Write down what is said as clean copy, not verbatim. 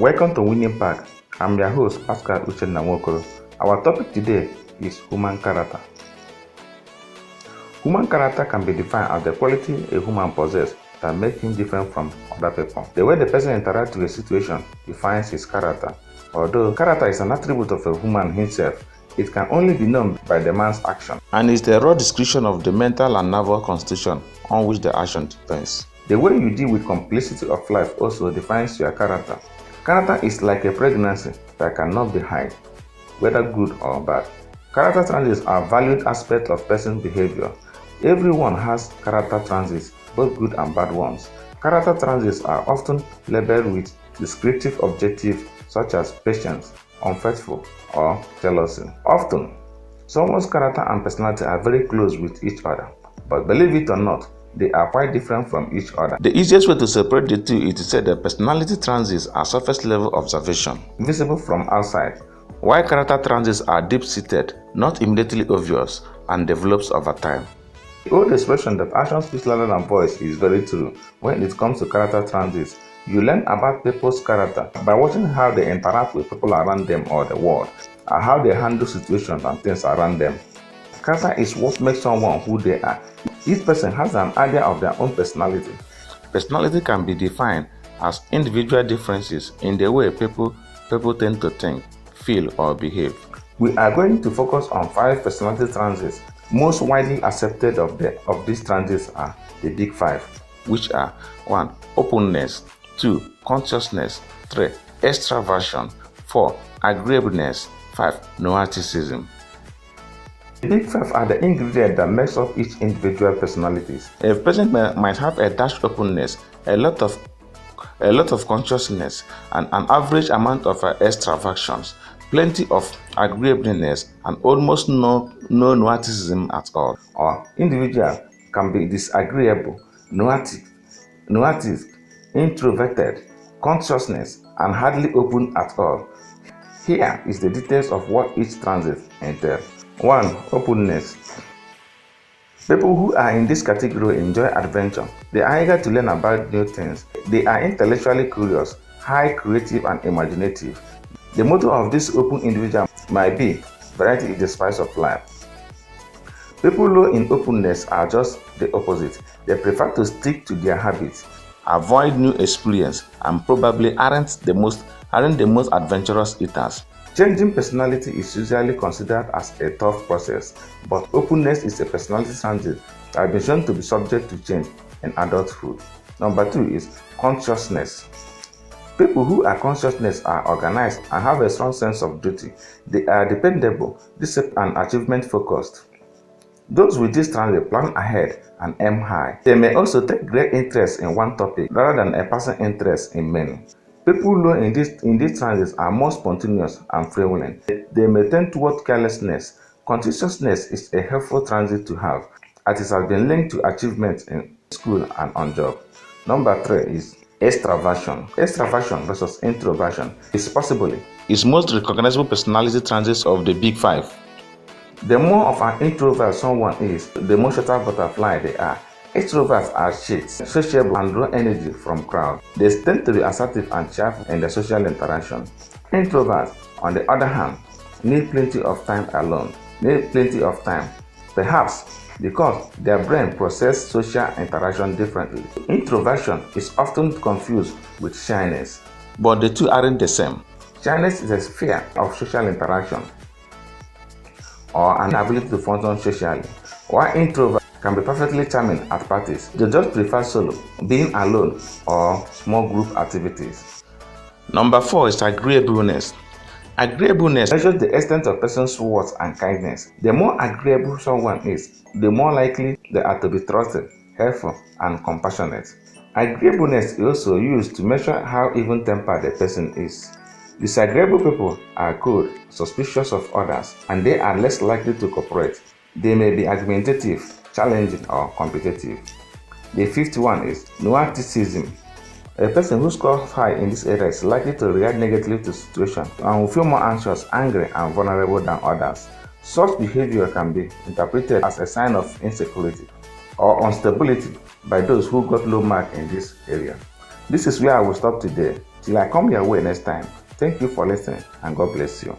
Welcome to Winning Pack. I'm your host, Pascal Uchenna Nwokoro. Our topic today is human character. Human character can be defined as the quality a human possesses that makes him different from other people. The way the person interacts with a situation defines his character. Although character is an attribute of a human himself, it can only be known by the man's action, and is the raw description of the mental and nervous constitution on which the action depends. The way you deal with complexity of life also defines your character. Character is like a pregnancy that cannot be hid, whether good or bad. Character transits are valued aspects of person's behavior. Everyone has character transits, both good and bad ones. Character transits are often labeled with descriptive adjectives such as patience, unfaithful, or jealousy. Often, someone's character and personality are very close with each other, but believe it or not, they are quite different from each other. The easiest way to separate the two is to say that personality transits are surface level observation, visible from outside, while character transits are deep-seated, not immediately obvious, and develops over time. The old expression that action speaks louder than voice is very true when it comes to character transits. You learn about people's character by watching how they interact with people around them or the world, and how they handle situations and things around them. Character is what makes someone who they are. Each person has an idea of their own personality. Personality can be defined as individual differences in the way people tend to think, feel, or behave. We are going to focus on 5 personality transits. Most widely accepted of these transits are the big 5, which are 1. Openness, 2. Consciousness, 3. Extraversion, 4. Agreeableness, 5. Narcissism. The big 5 are the ingredients that makes up each individual personalities. A person might have a dash openness, a lot of consciousness, and an average amount of extraversions, plenty of agreeableness, and almost no narcissism at all. Or individual can be disagreeable, narcissistic, introverted, consciousness, and hardly open at all. Here is the details of what each transit entails. 1. Openness. People who are in this category enjoy adventure. They are eager to learn about new things. They are intellectually curious, high creative, and imaginative. The motto of this open individual might be, variety is the spice of life. People low in openness are just the opposite. They prefer to stick to their habits, avoid new experience, and probably aren't the most adventurous eaters. Changing personality is usually considered as a tough process, but openness is a personality transit that has been shown to be subject to change in adulthood. Number 2 is consciousness. People who are consciousness are organized and have a strong sense of duty. They are dependable, disciplined, and achievement focused. Those with this transit plan ahead and aim high. They may also take great interest in one topic rather than a person interest in many. People low in these transits are more spontaneous and freewheeling. They may tend toward carelessness. Consciousness is a helpful transit to have, as it has been linked to achievements in school and on job. Number 3 is extraversion. Extraversion versus introversion is most recognizable personality transits of the big 5. The more of an introvert someone is, the more social butterfly they are. Extroverts are shades, sociable, and draw energy from crowds. They tend to be assertive and cheerful in their social interaction. Introverts, on the other hand, need plenty of time alone. Perhaps because their brain processes social interaction differently. Introversion is often confused with shyness, but the two aren't the same. Shyness is a fear of social interaction or an inability to function socially, while introverts can be perfectly charming at parties. They just prefer solo, being alone, or small group activities. Number 4 is agreeableness. Agreeableness measures the extent of a person's worth and kindness. The more agreeable someone is, the more likely they are to be trusted, helpful, and compassionate. Agreeableness is also used to measure how even-tempered a person is. Disagreeable people are cold, suspicious of others, and they are less likely to cooperate. They may be argumentative, challenging, or competitive. The 5th one is narcissism. A person who scores high in this area is likely to react negatively to situations and will feel more anxious, angry, and vulnerable than others. Such behavior can be interpreted as a sign of insecurity or instability by those who got low mark in this area. This is where I will stop today. Till I come your way next time, thank you for listening and God bless you.